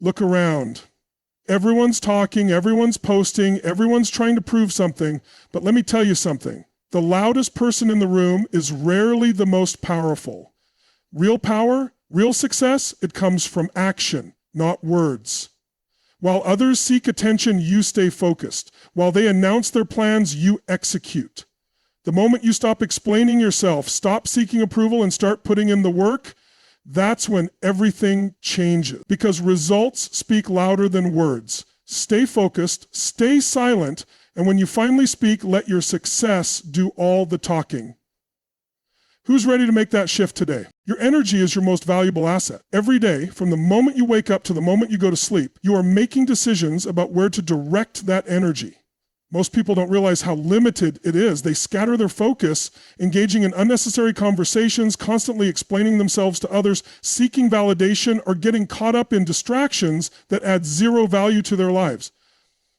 Look around. Everyone's talking, everyone's posting, everyone's trying to prove something, but let me tell you something. The loudest person in the room is rarely the most powerful. Real power, real success, it comes from action, not words. While others seek attention, you stay focused. While they announce their plans, you execute. The moment you stop explaining yourself, stop seeking approval, and start putting in the work, that's when everything changes. Because results speak louder than words. Stay focused, stay silent, and when you finally speak, let your success do all the talking. Who's ready to make that shift today? Your energy is your most valuable asset. Every day, from the moment you wake up to the moment you go to sleep, you are making decisions about where to direct that energy. Most people don't realize how limited it is. They scatter their focus, engaging in unnecessary conversations, constantly explaining themselves to others, seeking validation, or getting caught up in distractions that add zero value to their lives.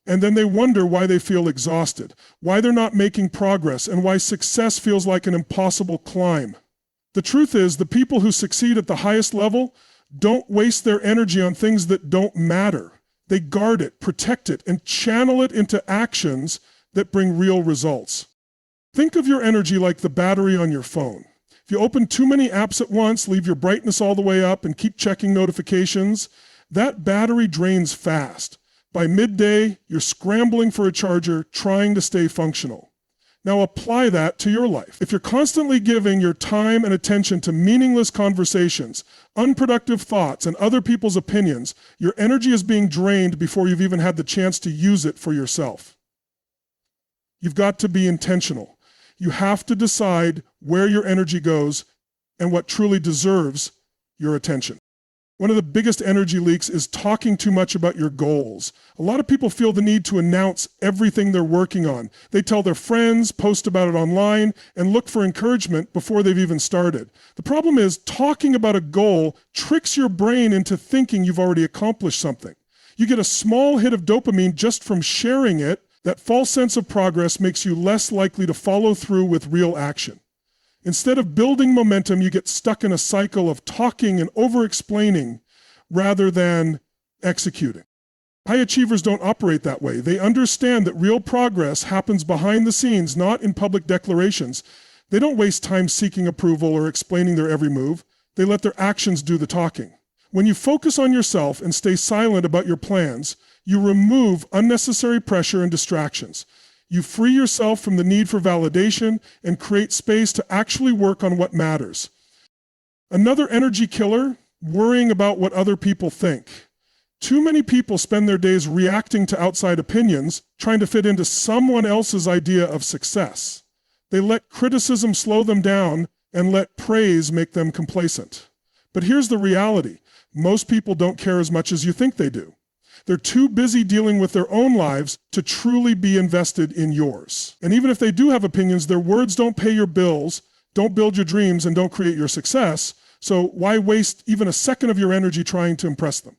And then they wonder why they feel exhausted, why they're not making progress, and why success feels like an impossible climb. The truth is, the people who succeed at the highest level don't waste their energy on things that don't matter. They guard it, protect it, and channel it into actions that bring real results. Think of your energy like the battery on your phone. If you open too many apps at once, leave your brightness all the way up, and keep checking notifications, that battery drains fast. By midday, you're scrambling for a charger, trying to stay functional. Now apply that to your life. If you're constantly giving your time and attention to meaningless conversations, unproductive thoughts, and other people's opinions, your energy is being drained before you've even had the chance to use it for yourself. You've got to be intentional. You have to decide where your energy goes and what truly deserves your attention. One of the biggest energy leaks is talking too much about your goals. A lot of people feel the need to announce everything they're working on. They tell their friends, post about it online, and look for encouragement before they've even started. The problem is, talking about a goal tricks your brain into thinking you've already accomplished something. You get a small hit of dopamine just from sharing it. That false sense of progress makes you less likely to follow through with real action. Instead of building momentum, you get stuck in a cycle of talking and over-explaining rather than executing. High achievers don't operate that way. They understand that real progress happens behind the scenes, not in public declarations. They don't waste time seeking approval or explaining their every move. They let their actions do the talking. When you focus on yourself and stay silent about your plans, you remove unnecessary pressure and distractions. You free yourself from the need for validation and create space to actually work on what matters. Another energy killer, worrying about what other people think. Too many people spend their days reacting to outside opinions, trying to fit into someone else's idea of success. They let criticism slow them down and let praise make them complacent. But here's the reality. Most people don't care as much as you think they do. They're too busy dealing with their own lives to truly be invested in yours. And even if they do have opinions, their words don't pay your bills, don't build your dreams, and don't create your success. So why waste even a second of your energy trying to impress them?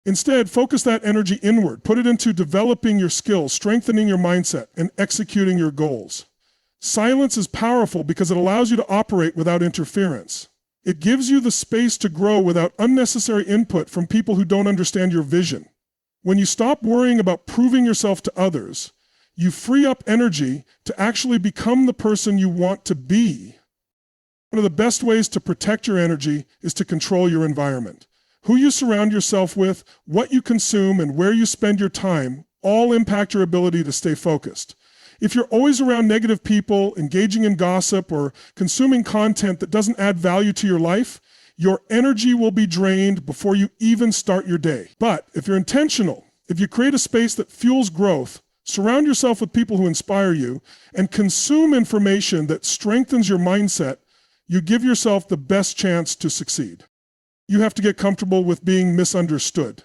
Instead, focus that energy inward. Put it into developing your skills, strengthening your mindset, and executing your goals. Silence is powerful because it allows you to operate without interference. It gives you the space to grow without unnecessary input from people who don't understand your vision. When you stop worrying about proving yourself to others, you free up energy to actually become the person you want to be. One of the best ways to protect your energy is to control your environment. Who you surround yourself with, what you consume, and where you spend your time all impact your ability to stay focused. If you're always around negative people, engaging in gossip, or consuming content that doesn't add value to your life, your energy will be drained before you even start your day. But if you're intentional, if you create a space that fuels growth, surround yourself with people who inspire you, and consume information that strengthens your mindset, you give yourself the best chance to succeed. You have to get comfortable with being misunderstood.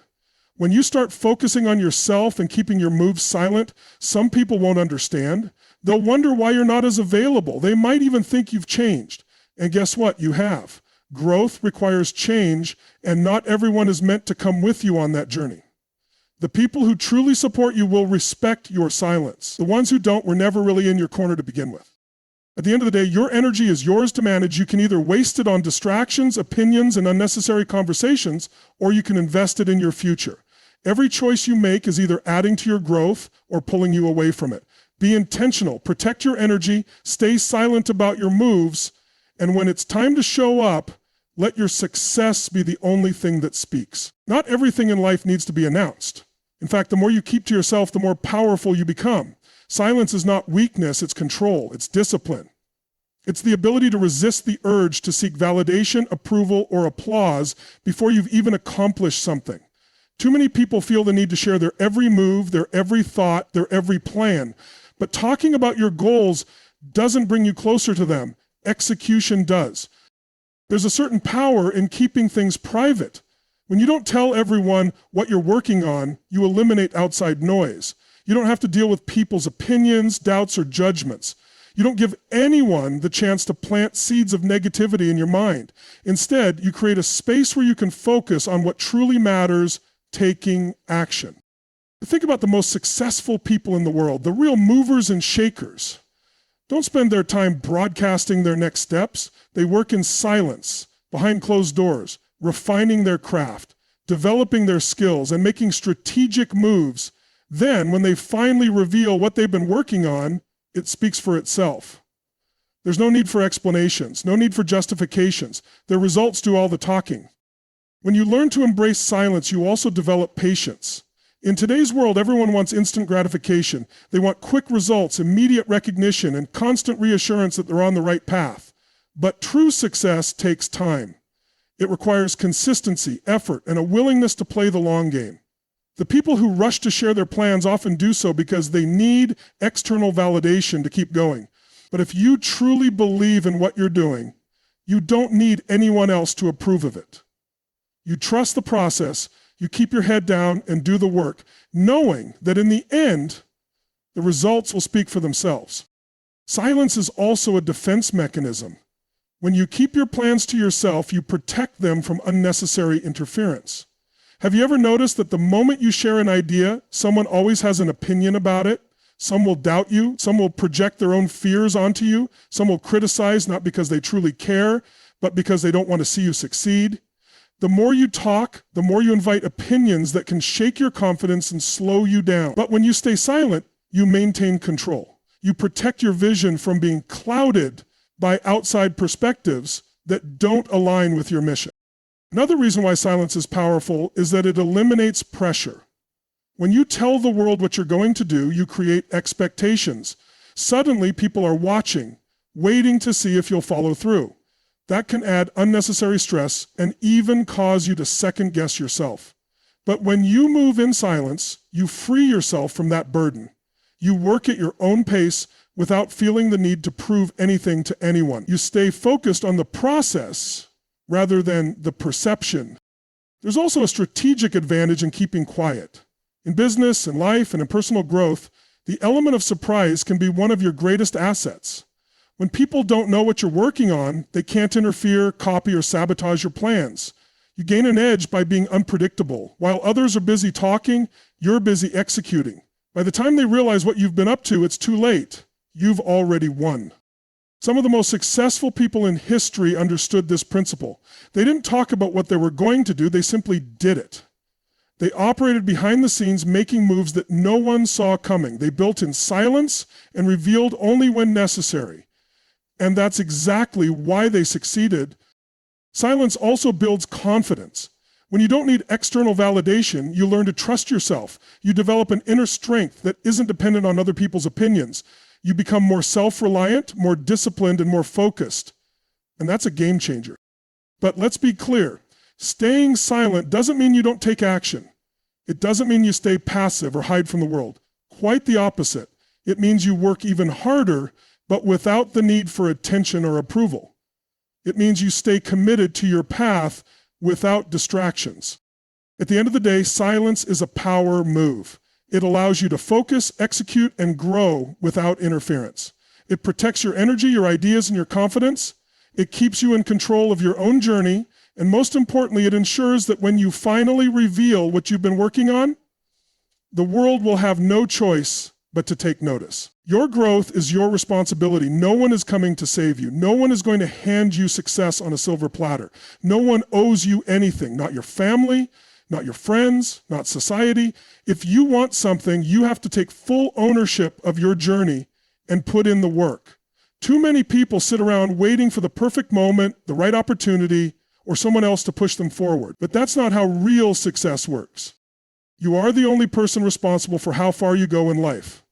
When you start focusing on yourself and keeping your moves silent, some people won't understand. They'll wonder why you're not as available. They might even think you've changed. And guess what? You have. Growth requires change, and not everyone is meant to come with you on that journey. The people who truly support you will respect your silence. The ones who don't were never really in your corner to begin with. At the end of the day, your energy is yours to manage. You can either waste it on distractions, opinions, and unnecessary conversations, or you can invest it in your future. Every choice you make is either adding to your growth or pulling you away from it. Be intentional, protect your energy, stay silent about your moves, and when it's time to show up, let your success be the only thing that speaks. Not everything in life needs to be announced. In fact, the more you keep to yourself, the more powerful you become. Silence is not weakness, it's control, it's discipline. It's the ability to resist the urge to seek validation, approval, or applause before you've even accomplished something. Too many people feel the need to share their every move, their every thought, their every plan. But talking about your goals doesn't bring you closer to them. Execution does. There's a certain power in keeping things private. When you don't tell everyone what you're working on, you eliminate outside noise. You don't have to deal with people's opinions, doubts, or judgments. You don't give anyone the chance to plant seeds of negativity in your mind. Instead, you create a space where you can focus on what truly matters, taking action. Think about the most successful people in the world, the real movers and shakers. Don't spend their time broadcasting their next steps. They work in silence, behind closed doors, refining their craft, developing their skills, and making strategic moves. Then, when they finally reveal what they've been working on, it speaks for itself. There's no need for explanations, no need for justifications. Their results do all the talking. When you learn to embrace silence, you also develop patience. In today's world, everyone wants instant gratification. They want quick results, immediate recognition, and constant reassurance that they're on the right path. But true success takes time. It requires consistency, effort, and a willingness to play the long game. The people who rush to share their plans often do so because they need external validation to keep going. But if you truly believe in what you're doing, you don't need anyone else to approve of it. You trust the process, you keep your head down and do the work, knowing that in the end, the results will speak for themselves. Silence is also a defense mechanism. When you keep your plans to yourself, you protect them from unnecessary interference. Have you ever noticed that the moment you share an idea, someone always has an opinion about it? Some will doubt you, some will project their own fears onto you, some will criticize not because they truly care, but because they don't want to see you succeed. The more you talk, the more you invite opinions that can shake your confidence and slow you down. But when you stay silent, you maintain control. You protect your vision from being clouded by outside perspectives that don't align with your mission. Another reason why silence is powerful is that it eliminates pressure. When you tell the world what you're going to do, you create expectations. Suddenly, people are watching, waiting to see if you'll follow through. That can add unnecessary stress and even cause you to second-guess yourself. But when you move in silence, you free yourself from that burden. You work at your own pace without feeling the need to prove anything to anyone. You stay focused on the process rather than the perception. There's also a strategic advantage in keeping quiet. In business, in life, and in personal growth, the element of surprise can be one of your greatest assets. When people don't know what you're working on, they can't interfere, copy, or sabotage your plans. You gain an edge by being unpredictable. While others are busy talking, you're busy executing. By the time they realize what you've been up to, it's too late. You've already won. Some of the most successful people in history understood this principle. They didn't talk about what they were going to do, they simply did it. They operated behind the scenes, making moves that no one saw coming. They built in silence and revealed only when necessary. And that's exactly why they succeeded. Silence also builds confidence. When you don't need external validation, you learn to trust yourself. You develop an inner strength that isn't dependent on other people's opinions. You become more self-reliant, more disciplined, and more focused. And that's a game changer. But let's be clear. Staying silent doesn't mean you don't take action. It doesn't mean you stay passive or hide from the world. Quite the opposite. It means you work even harder, but without the need for attention or approval. It means you stay committed to your path without distractions. At the end of the day, silence is a power move. It allows you to focus, execute, and grow without interference. It protects your energy, your ideas, and your confidence. It keeps you in control of your own journey. And most importantly, it ensures that when you finally reveal what you've been working on, the world will have no choice but to take notice. Your growth is your responsibility. No one is coming to save you. No one is going to hand you success on a silver platter. No one owes you anything, not your family, not your friends, not society. If you want something, you have to take full ownership of your journey and put in the work. Too many people sit around waiting for the perfect moment, the right opportunity, or someone else to push them forward. But that's not how real success works. You are the only person responsible for how far you go in life.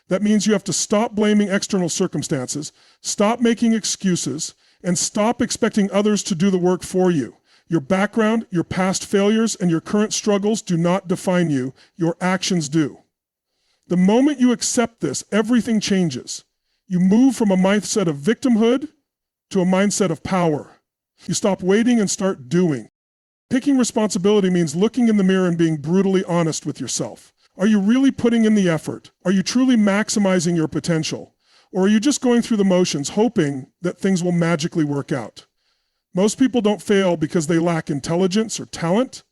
That means you have to stop blaming external circumstances, stop making excuses, and stop expecting others to do the work for you. Your background, your past failures, and your current struggles do not define you. Your actions do. The moment you accept this, everything changes. You move from a mindset of victimhood to a mindset of power. You stop waiting and start doing. Taking responsibility means looking in the mirror and being brutally honest with yourself. Are you really putting in the effort? Are you truly maximizing your potential? Or are you just going through the motions, hoping that things will magically work out? Most people don't fail because they lack intelligence or talent.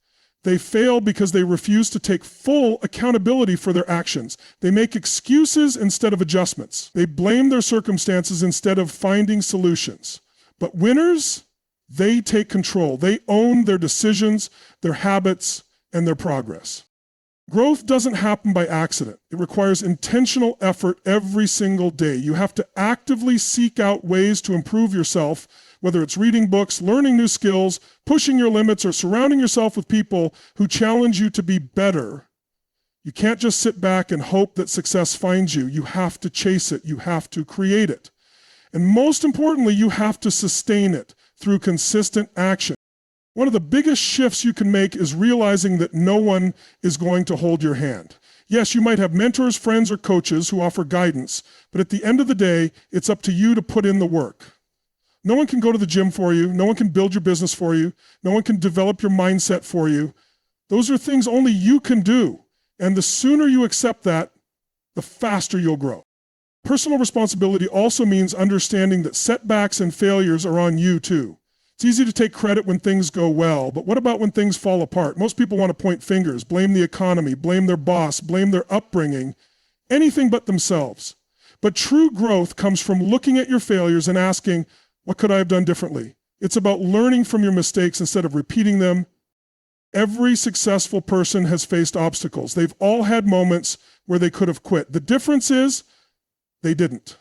They fail because they refuse to take full accountability for their actions. They make excuses instead of adjustments. They blame their circumstances instead of finding solutions. But winners, they take control. They own their decisions, their habits, and their progress. Growth doesn't happen by accident. It requires intentional effort every single day. You have to actively seek out ways to improve yourself, whether it's reading books, learning new skills, pushing your limits, or surrounding yourself with people who challenge you to be better. You can't just sit back and hope that success finds you. You have to chase it. You have to create it. And most importantly, you have to sustain it through consistent action. One of the biggest shifts you can make is realizing that no one is going to hold your hand. Yes, you might have mentors, friends, or coaches who offer guidance, but at the end of the day, it's up to you to put in the work. No one can go to the gym for you. No one can build your business for you. No one can develop your mindset for you. Those are things only you can do. And the sooner you accept that, the faster you'll grow. Personal responsibility also means understanding that setbacks and failures are on you too. It's easy to take credit when things go well, but what about when things fall apart? Most people want to point fingers, blame the economy, blame their boss, blame their upbringing, anything but themselves. But true growth comes from looking at your failures and asking, what could I have done differently? It's about learning from your mistakes instead of repeating them. Every successful person has faced obstacles. They've all had moments where they could have quit. The difference is they didn't.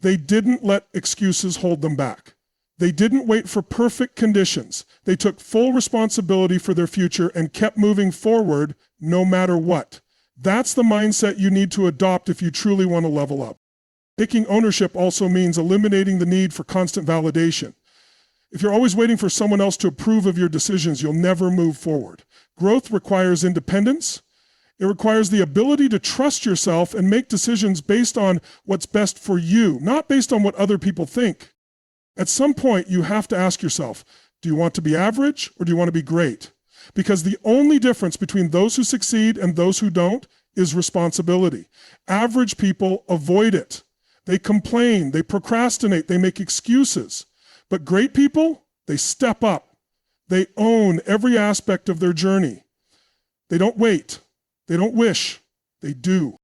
They didn't let excuses hold them back. They didn't wait for perfect conditions. They took full responsibility for their future and kept moving forward no matter what. That's the mindset you need to adopt if you truly want to level up. Taking ownership also means eliminating the need for constant validation. If you're always waiting for someone else to approve of your decisions, you'll never move forward. Growth requires independence. It requires the ability to trust yourself and make decisions based on what's best for you, not based on what other people think. At some point, you have to ask yourself, do you want to be average or do you want to be great? Because the only difference between those who succeed and those who don't is responsibility. Average people avoid it. They complain, they procrastinate, they make excuses. But great people, they step up. They own every aspect of their journey. They don't wait. They don't wish. They do.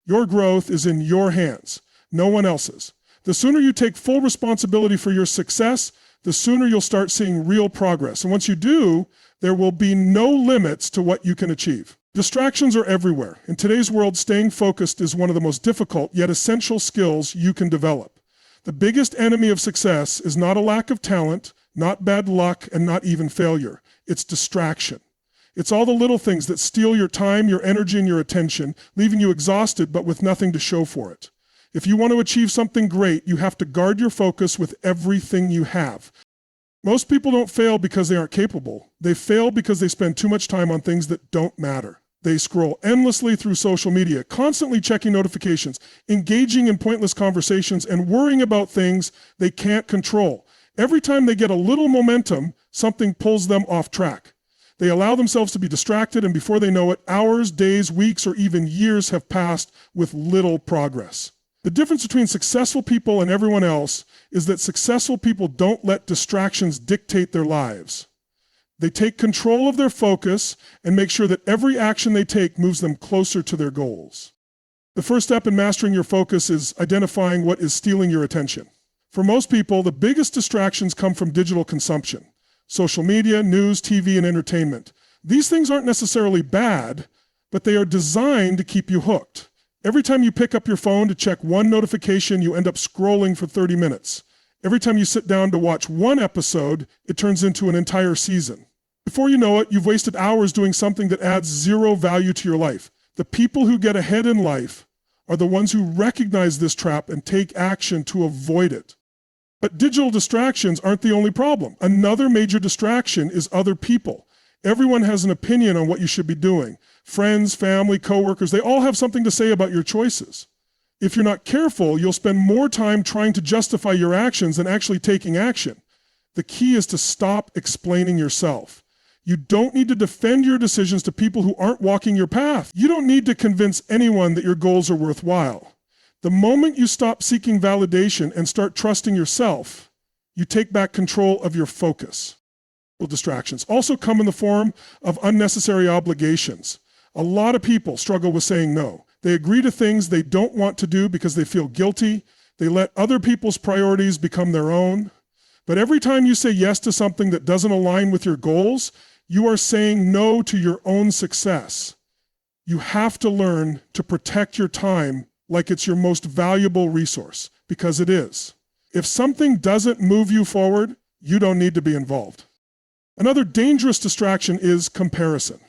Your growth is in your hands, no one else's. The sooner you take full responsibility for your success, the sooner you'll start seeing real progress. And once you do, there will be no limits to what you can achieve. Distractions are everywhere. In today's world, staying focused is one of the most difficult yet essential skills you can develop. The biggest enemy of success is not a lack of talent, not bad luck, and not even failure. It's distraction. It's all the little things that steal your time, your energy, and your attention, leaving you exhausted but with nothing to show for it. If you want to achieve something great, you have to guard your focus with everything you have. Most people don't fail because they aren't capable. They fail because they spend too much time on things that don't matter. They scroll endlessly through social media, constantly checking notifications, engaging in pointless conversations, and worrying about things they can't control. Every time they get a little momentum, something pulls them off track. They allow themselves to be distracted, and before they know it, hours, days, weeks, or even years have passed with little progress. The difference between successful people and everyone else is that successful people don't let distractions dictate their lives. They take control of their focus and make sure that every action they take moves them closer to their goals. The first step in mastering your focus is identifying what is stealing your attention. For most people, the biggest distractions come from digital consumption. Social media, news, TV, and entertainment. These things aren't necessarily bad, but they are designed to keep you hooked. Every time you pick up your phone to check one notification, you end up scrolling for 30 minutes. Every time you sit down to watch one episode, it turns into an entire season. Before you know it, you've wasted hours doing something that adds zero value to your life. The people who get ahead in life are the ones who recognize this trap and take action to avoid it. But digital distractions aren't the only problem. Another major distraction is other people. Everyone has an opinion on what you should be doing. Friends, family, coworkers, they all have something to say about your choices. If you're not careful, you'll spend more time trying to justify your actions than actually taking action. The key is to stop explaining yourself. You don't need to defend your decisions to people who aren't walking your path. You don't need to convince anyone that your goals are worthwhile. The moment you stop seeking validation and start trusting yourself, you take back control of your focus. Distractions also come in the form of unnecessary obligations. A lot of people struggle with saying no. They agree to things they don't want to do because they feel guilty. They let other people's priorities become their own. But every time you say yes to something that doesn't align with your goals, you are saying no to your own success. You have to learn to protect your time like it's your most valuable resource, because it is. If something doesn't move you forward, you don't need to be involved. Another dangerous distraction is comparison.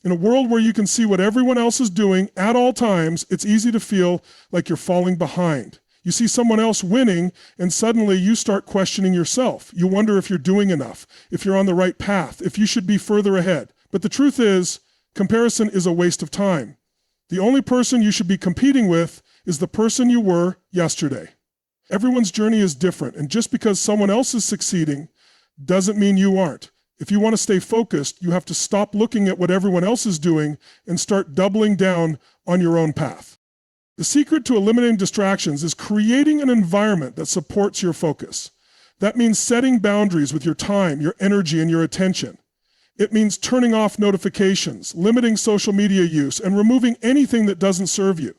In a world where you can see what everyone else is doing at all times, it's easy to feel like you're falling behind. You see someone else winning, and suddenly you start questioning yourself. You wonder if you're doing enough, if you're on the right path, if you should be further ahead. But the truth is, comparison is a waste of time. The only person you should be competing with is the person you were yesterday. Everyone's journey is different, and just because someone else is succeeding doesn't mean you aren't. If you want to stay focused, you have to stop looking at what everyone else is doing and start doubling down on your own path. The secret to eliminating distractions is creating an environment that supports your focus. That means setting boundaries with your time, your energy, and your attention. It means turning off notifications, limiting social media use, and removing anything that doesn't serve you.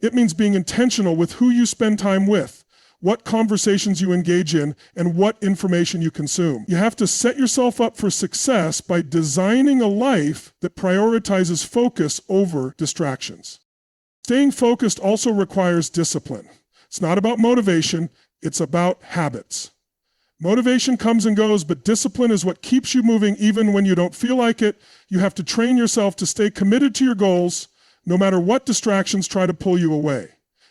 It means being intentional with who you spend time with, what conversations you engage in, and what information you consume. You have to set yourself up for success by designing a life that prioritizes focus over distractions. Staying focused also requires discipline. It's not about motivation, it's about habits. Motivation comes and goes, but discipline is what keeps you moving even when you don't feel like it. You have to train yourself to stay committed to your goals, no matter what distractions try to pull you away.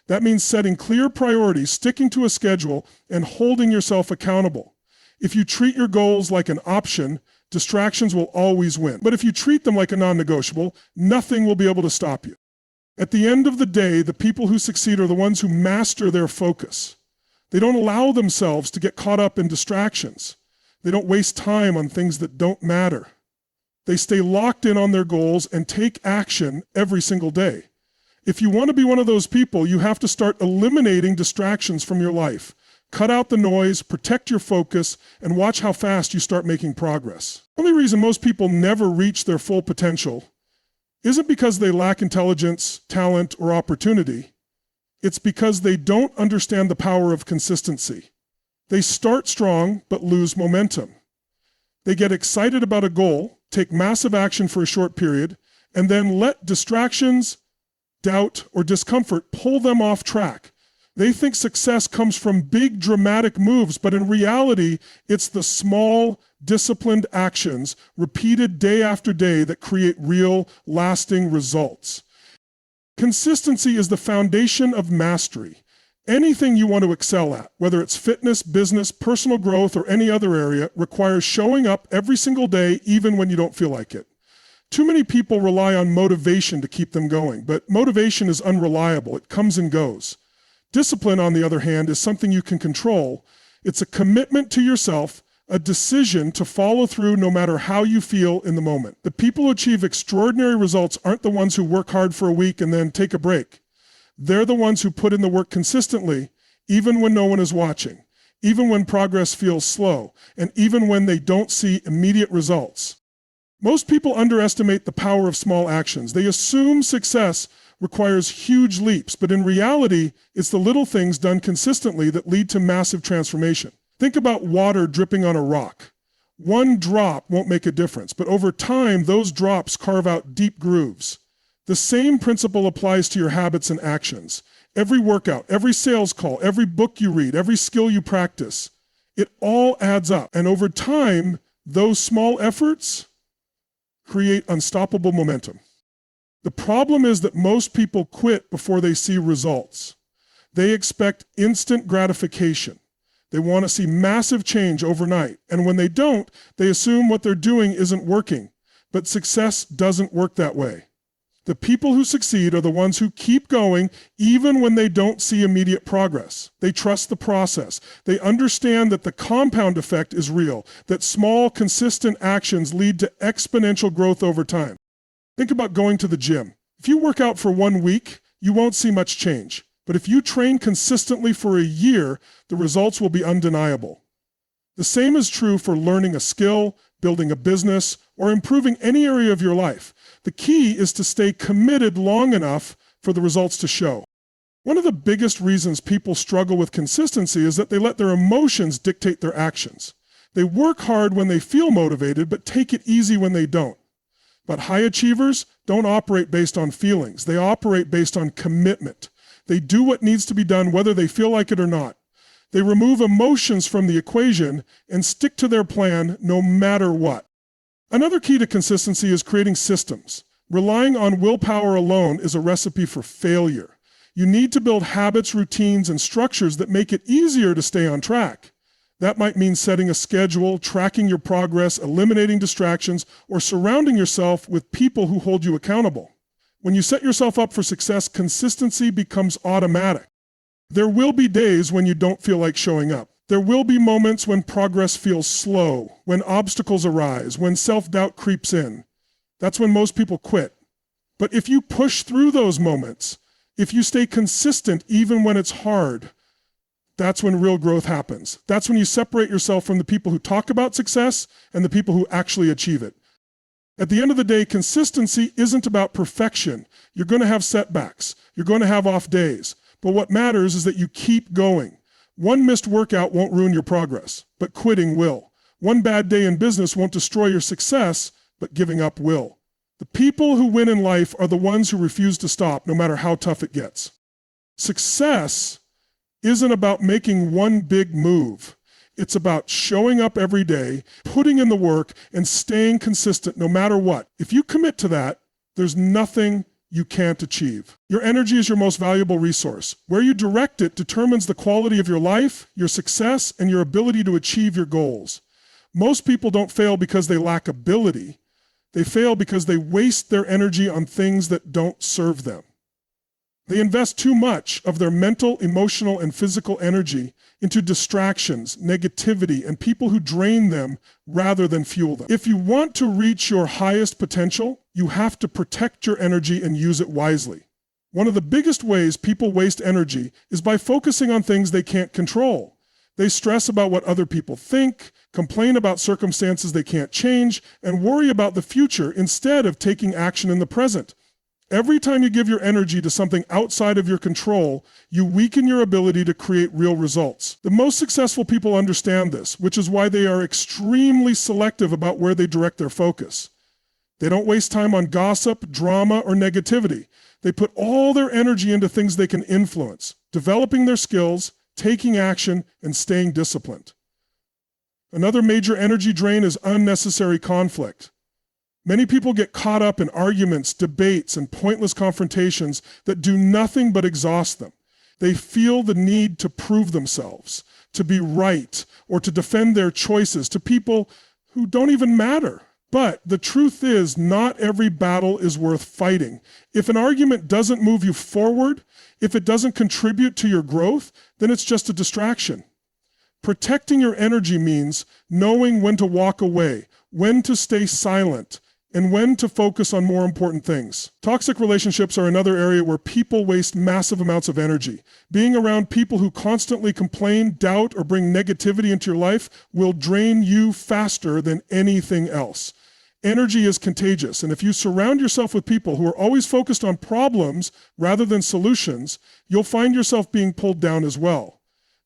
That means setting clear priorities, sticking to a schedule, and holding yourself accountable. If you treat your goals like an option, distractions will always win. But if you treat them like a non-negotiable, nothing will be able to stop you. At the end of the day, the people who succeed are the ones who master their focus. They don't allow themselves to get caught up in distractions. They don't waste time on things that don't matter. They stay locked in on their goals and take action every single day. If you want to be one of those people, you have to start eliminating distractions from your life. Cut out the noise, protect your focus, and watch how fast you start making progress. The only reason most people never reach their full potential isn't because they lack intelligence, talent, or opportunity. It's because they don't understand the power of consistency. They start strong, but lose momentum. They get excited about a goal, take massive action for a short period, and then let distractions, doubt, or discomfort pull them off track. They think success comes from big dramatic moves, but in reality, it's the small, disciplined actions repeated day after day that create real, lasting results. Consistency is the foundation of mastery. Anything you want to excel at, whether it's fitness, business, personal growth, or any other area, requires showing up every single day, even when you don't feel like it. Too many people rely on motivation to keep them going, but motivation is unreliable. It comes and goes. Discipline, on the other hand, is something you can control. It's a commitment to yourself, a decision to follow through no matter how you feel in the moment. The people who achieve extraordinary results aren't the ones who work hard for a week and then take a break. They're the ones who put in the work consistently, even when no one is watching, even when progress feels slow, and even when they don't see immediate results. Most people underestimate the power of small actions. They assume success requires huge leaps, but in reality, it's the little things done consistently that lead to massive transformation. Think about water dripping on a rock. One drop won't make a difference, but over time, those drops carve out deep grooves. The same principle applies to your habits and actions. Every workout, every sales call, every book you read, every skill you practice, it all adds up. And over time, those small efforts create unstoppable momentum. The problem is that most people quit before they see results. They expect instant gratification. They want to see massive change overnight. And when they don't, they assume what they're doing isn't working. But success doesn't work that way. The people who succeed are the ones who keep going even when they don't see immediate progress. They trust the process. They understand that the compound effect is real, that small, consistent actions lead to exponential growth over time. Think about going to the gym. If you work out for 1 week, you won't see much change. But if you train consistently for a year, the results will be undeniable. The same is true for learning a skill, building a business, or improving any area of your life. The key is to stay committed long enough for the results to show. One of the biggest reasons people struggle with consistency is that they let their emotions dictate their actions. They work hard when they feel motivated, but take it easy when they don't. But high achievers don't operate based on feelings. They operate based on commitment. They do what needs to be done whether they feel like it or not. They remove emotions from the equation and stick to their plan no matter what. Another key to consistency is creating systems. Relying on willpower alone is a recipe for failure. You need to build habits, routines, and structures that make it easier to stay on track. That might mean setting a schedule, tracking your progress, eliminating distractions, or surrounding yourself with people who hold you accountable. When you set yourself up for success, consistency becomes automatic. There will be days when you don't feel like showing up. There will be moments when progress feels slow, when obstacles arise, when self-doubt creeps in. That's when most people quit. But if you push through those moments, if you stay consistent even when it's hard, that's when real growth happens. That's when you separate yourself from the people who talk about success and the people who actually achieve it. At the end of the day, consistency isn't about perfection. You're going to have setbacks. You're going to have off days. But what matters is that you keep going. One missed workout won't ruin your progress, but quitting will. One bad day in business won't destroy your success, but giving up will. The people who win in life are the ones who refuse to stop, no matter how tough it gets. Success isn't about making one big move. It's about showing up every day, putting in the work, and staying consistent no matter what. If you commit to that, there's nothing you can't achieve. Your energy is your most valuable resource. Where you direct it determines the quality of your life, your success, and your ability to achieve your goals. Most people don't fail because they lack ability. They fail because they waste their energy on things that don't serve them. They invest too much of their mental, emotional, and physical energy into distractions, negativity, and people who drain them rather than fuel them. If you want to reach your highest potential, you have to protect your energy and use it wisely. One of the biggest ways people waste energy is by focusing on things they can't control. They stress about what other people think, complain about circumstances they can't change, and worry about the future instead of taking action in the present. Every time you give your energy to something outside of your control, you weaken your ability to create real results. The most successful people understand this, which is why they are extremely selective about where they direct their focus. They don't waste time on gossip, drama, or negativity. They put all their energy into things they can influence, developing their skills, taking action, and staying disciplined. Another major energy drain is unnecessary conflict. Many people get caught up in arguments, debates, and pointless confrontations that do nothing but exhaust them. They feel the need to prove themselves, to be right, or to defend their choices to people who don't even matter. But the truth is, not every battle is worth fighting. If an argument doesn't move you forward, if it doesn't contribute to your growth, then it's just a distraction. Protecting your energy means knowing when to walk away, when to stay silent, and when to focus on more important things. Toxic relationships are another area where people waste massive amounts of energy. Being around people who constantly complain, doubt, or bring negativity into your life will drain you faster than anything else. Energy is contagious, and if you surround yourself with people who are always focused on problems rather than solutions, you'll find yourself being pulled down as well.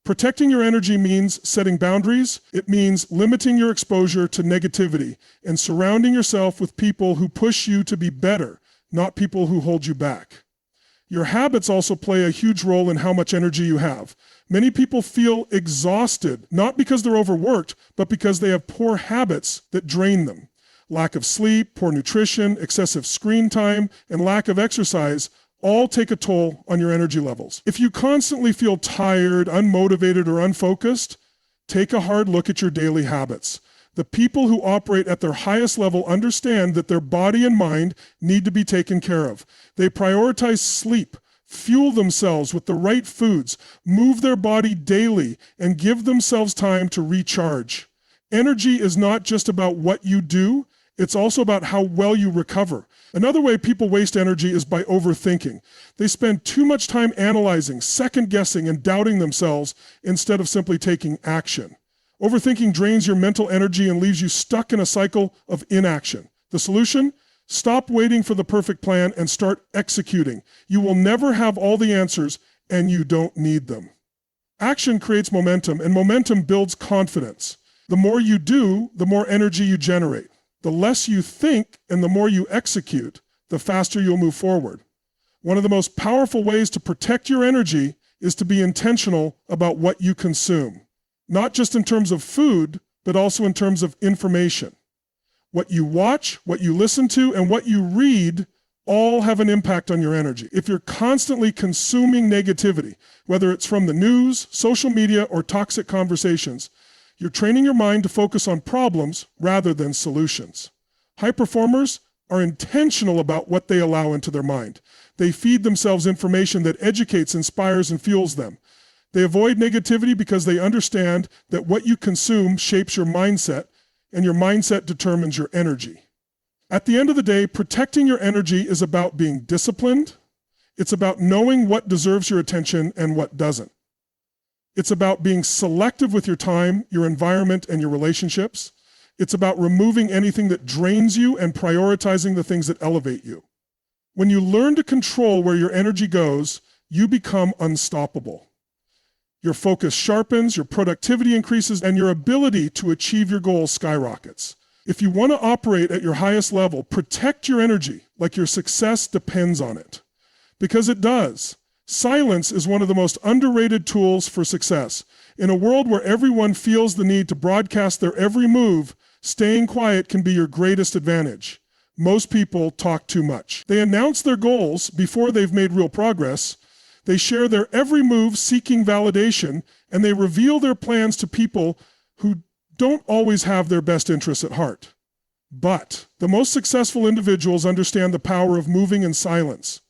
Protecting your energy means setting boundaries. It means limiting your exposure to negativity and surrounding yourself with people who push you to be better, not people who hold you back. Your habits also play a huge role in how much energy you have. Many people feel exhausted, not because they're overworked, but because they have poor habits that drain them. Lack of sleep, poor nutrition, excessive screen time, and lack of exercise all take a toll on your energy levels. If you constantly feel tired, unmotivated, or unfocused, take a hard look at your daily habits. The people who operate at their highest level understand that their body and mind need to be taken care of. They prioritize sleep, fuel themselves with the right foods, move their body daily, and give themselves time to recharge. Energy is not just about what you do, it's also about how well you recover. Another way people waste energy is by overthinking. They spend too much time analyzing, second-guessing, and doubting themselves instead of simply taking action. Overthinking drains your mental energy and leaves you stuck in a cycle of inaction. The solution? Stop waiting for the perfect plan and start executing. You will never have all the answers, and you don't need them. Action creates momentum, and momentum builds confidence. The more you do, the more energy you generate. The less you think and the more you execute, the faster you'll move forward. One of the most powerful ways to protect your energy is to be intentional about what you consume, not just in terms of food, but also in terms of information. What you watch, what you listen to, and what you read all have an impact on your energy. If you're constantly consuming negativity, whether it's from the news, social media, or toxic conversations, you're training your mind to focus on problems rather than solutions. High performers are intentional about what they allow into their mind. They feed themselves information that educates, inspires, and fuels them. They avoid negativity because they understand that what you consume shapes your mindset, and your mindset determines your energy. At the end of the day, protecting your energy is about being disciplined. It's about knowing what deserves your attention and what doesn't. It's about being selective with your time, your environment, and your relationships. It's about removing anything that drains you and prioritizing the things that elevate you. When you learn to control where your energy goes, you become unstoppable. Your focus sharpens, your productivity increases, and your ability to achieve your goals skyrockets. If you want to operate at your highest level, protect your energy like your success depends on it. Because it does. Silence is one of the most underrated tools for success. In a world where everyone feels the need to broadcast their every move, staying quiet can be your greatest advantage. Most people talk too much. They announce their goals before they've made real progress. They share their every move seeking validation, and they reveal their plans to people who don't always have their best interests at heart. But the most successful individuals understand the power of moving in silence.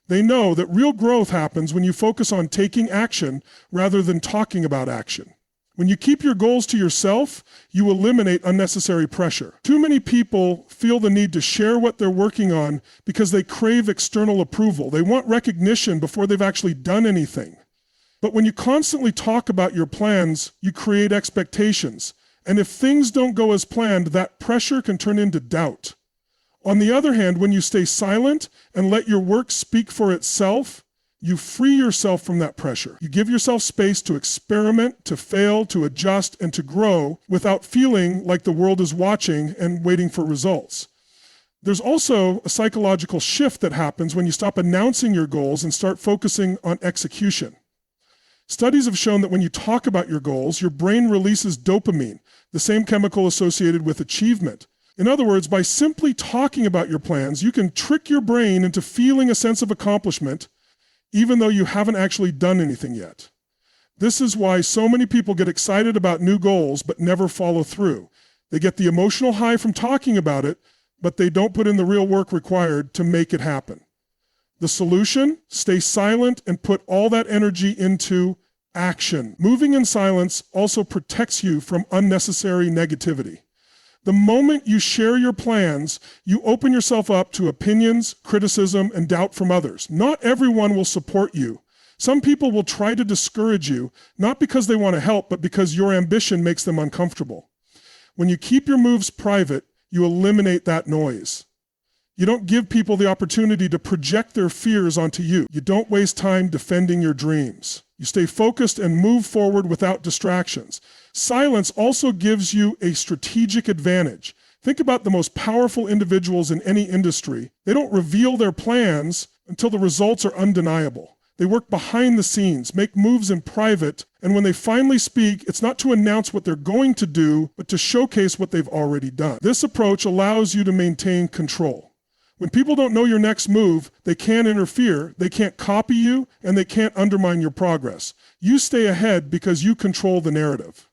They know that real growth happens when you focus on taking action rather than talking about action. When you keep your goals to yourself, you eliminate unnecessary pressure. Too many people feel the need to share what they're working on because they crave external approval. They want recognition before they've actually done anything. But when you constantly talk about your plans, you create expectations. And if things don't go as planned, that pressure can turn into doubt. On the other hand, when you stay silent and let your work speak for itself, you free yourself from that pressure. You give yourself space to experiment, to fail, to adjust, and to grow without feeling like the world is watching and waiting for results. There's also a psychological shift that happens when you stop announcing your goals and start focusing on execution. Studies have shown that when you talk about your goals, your brain releases dopamine, the same chemical associated with achievement. In other words, by simply talking about your plans, you can trick your brain into feeling a sense of accomplishment, even though you haven't actually done anything yet. This is why so many people get excited about new goals but never follow through. They get the emotional high from talking about it, but they don't put in the real work required to make it happen. The solution? Stay silent and put all that energy into action. Moving in silence also protects you from unnecessary negativity. The moment you share your plans, you open yourself up to opinions, criticism, and doubt from others. Not everyone will support you. Some people will try to discourage you, not because they want to help, but because your ambition makes them uncomfortable. When you keep your moves private, You eliminate that noise. You don't give people the opportunity to project their fears onto you. You don't waste time defending your dreams. You stay focused and move forward without distractions. Silence also gives you a strategic advantage. Think about the most powerful individuals in any industry. They don't reveal their plans until the results are undeniable. They work behind the scenes, make moves in private, and when they finally speak, it's not to announce what they're going to do, but to showcase what they've already done. This approach allows you to maintain control. When people don't know your next move, they can't interfere, they can't copy you, and they can't undermine your progress. You stay ahead because you control the narrative.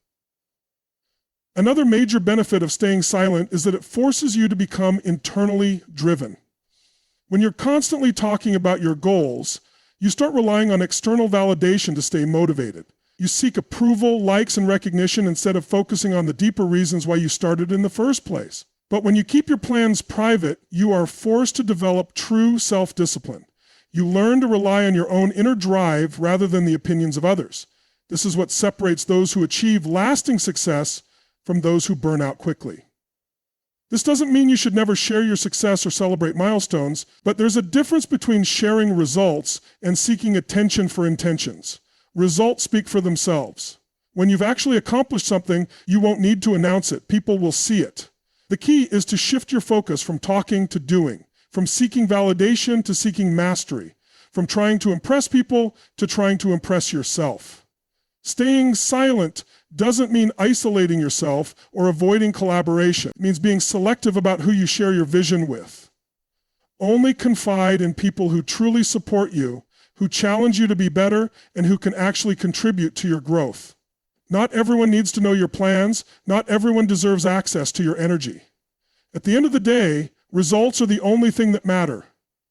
Another major benefit of staying silent is that it forces you to become internally driven. When you're constantly talking about your goals, you start relying on external validation to stay motivated. You seek approval, likes, and recognition instead of focusing on the deeper reasons why you started in the first place. But when you keep your plans private, you are forced to develop true self-discipline. You learn to rely on your own inner drive rather than the opinions of others. This is what separates those who achieve lasting success from those who burn out quickly. This doesn't mean you should never share your success or celebrate milestones, but there's a difference between sharing results and seeking attention for intentions. Results speak for themselves. When you've actually accomplished something, you won't need to announce it. People will see it. The key is to shift your focus from talking to doing, from seeking validation to seeking mastery, from trying to impress people to trying to impress yourself. Staying silent doesn't mean isolating yourself or avoiding collaboration. It means being selective about who you share your vision with. Only confide in people who truly support you, who challenge you to be better, and who can actually contribute to your growth. Not everyone needs to know your plans. Not everyone deserves access to your energy. At the end of the day, results are the only thing that matter.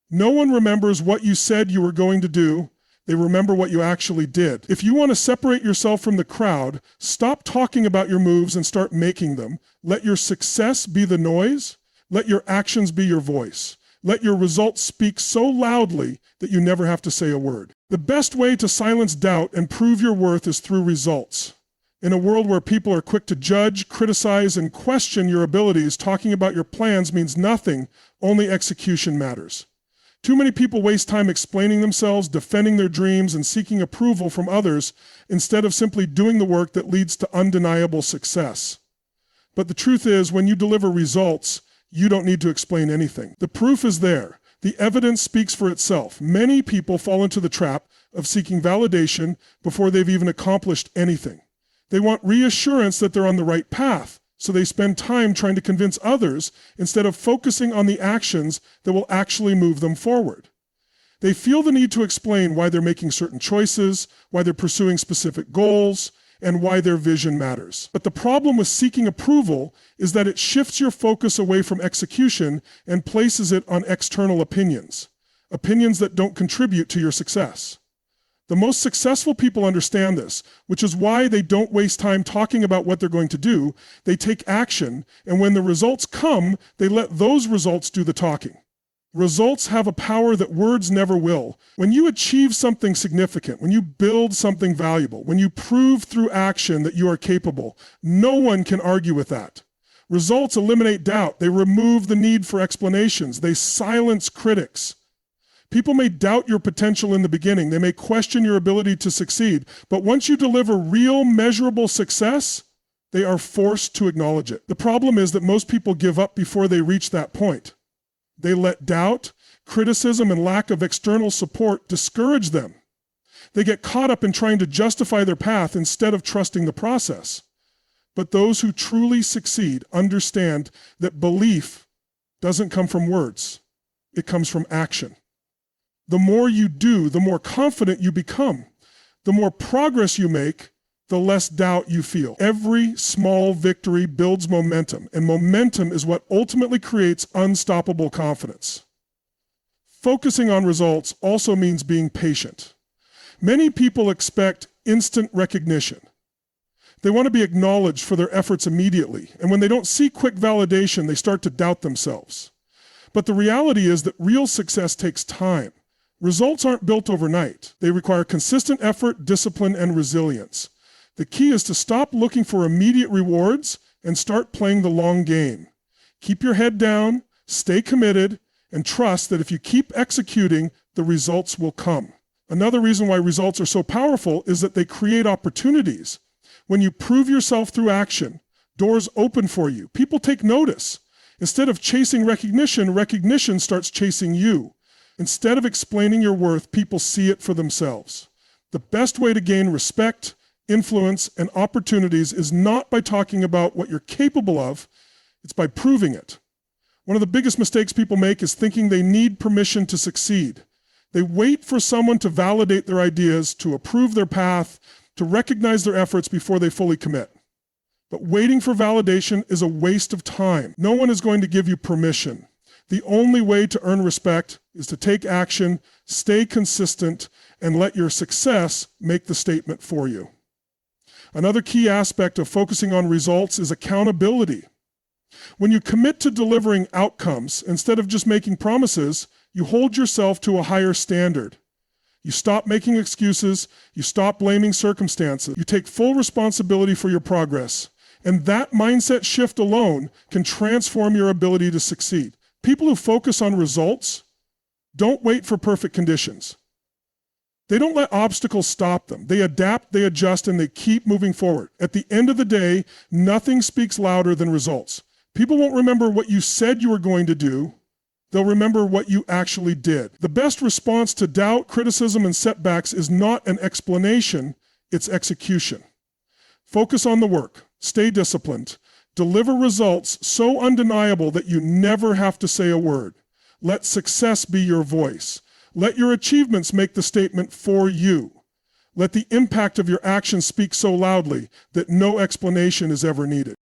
No one remembers what you said you were going to do. They remember what you actually did. If you want to separate yourself from the crowd, stop talking about your moves and start making them. Let your success be the noise. Let your actions be your voice. Let your results speak so loudly that you never have to say a word. The best way to silence doubt and prove your worth is through results. In a world where people are quick to judge, criticize, and question your abilities, talking about your plans means nothing. Only execution matters. Too many people waste time explaining themselves, defending their dreams, and seeking approval from others instead of simply doing the work that leads to undeniable success. But the truth is, when you deliver results, you don't need to explain anything. The proof is there. The evidence speaks for itself. Many people fall into the trap of seeking validation before they've even accomplished anything. They want reassurance that they're on the right path, so they spend time trying to convince others instead of focusing on the actions that will actually move them forward. They feel the need to explain why they're making certain choices, why they're pursuing specific goals, and why their vision matters. But the problem with seeking approval is that it shifts your focus away from execution and places it on external opinions that don't contribute to your success. The most successful people understand this, which is why they don't waste time talking about what they're going to do. They take action, and when the results come, they let those results do the talking. Results have a power that words never will. When you achieve something significant, when you build something valuable, when you prove through action that you are capable, no one can argue with that. Results eliminate doubt. They remove the need for explanations. They silence critics. People may doubt your potential in the beginning. They may question your ability to succeed. But once you deliver real, measurable success, they are forced to acknowledge it. The problem is that most people give up before they reach that point. They let doubt, criticism, and lack of external support discourage them. They get caught up in trying to justify their path instead of trusting the process. But those who truly succeed understand that belief doesn't come from words. It comes from action. The more you do, the more confident you become. The more progress you make, the less doubt you feel. Every small victory builds momentum, and momentum is what ultimately creates unstoppable confidence. Focusing on results also means being patient. Many people expect instant recognition. They want to be acknowledged for their efforts immediately, and when they don't see quick validation, they start to doubt themselves. But the reality is that real success takes time. Results aren't built overnight. They require consistent effort, discipline, and resilience. The key is to stop looking for immediate rewards and start playing the long game. Keep your head down, stay committed, and trust that if you keep executing, the results will come. Another reason why results are so powerful is that they create opportunities. When you prove yourself through action, doors open for you. People take notice. Instead of chasing recognition, recognition starts chasing you. Instead of explaining your worth, people see it for themselves. The best way to gain respect, influence, and opportunities is not by talking about what you're capable of, it's by proving it. One of the biggest mistakes people make is thinking they need permission to succeed. They wait for someone to validate their ideas, to approve their path, to recognize their efforts before they fully commit. But waiting for validation is a waste of time. No one is going to give you permission. The only way to earn respect is to take action, stay consistent, and let your success make the statement for you. Another key aspect of focusing on results is accountability. When you commit to delivering outcomes, instead of just making promises, you hold yourself to a higher standard. You stop making excuses, you stop blaming circumstances, you take full responsibility for your progress. And that mindset shift alone can transform your ability to succeed. People who focus on results don't wait for perfect conditions. They don't let obstacles stop them. They adapt, they adjust, and they keep moving forward. At the end of the day, nothing speaks louder than results. People won't remember what you said you were going to do. They'll remember what you actually did. The best response to doubt, criticism, and setbacks is not an explanation, it's execution. Focus on the work. Stay disciplined. Deliver results so undeniable that you never have to say a word. Let success be your voice. Let your achievements make the statement for you. Let the impact of your actions speak so loudly that no explanation is ever needed.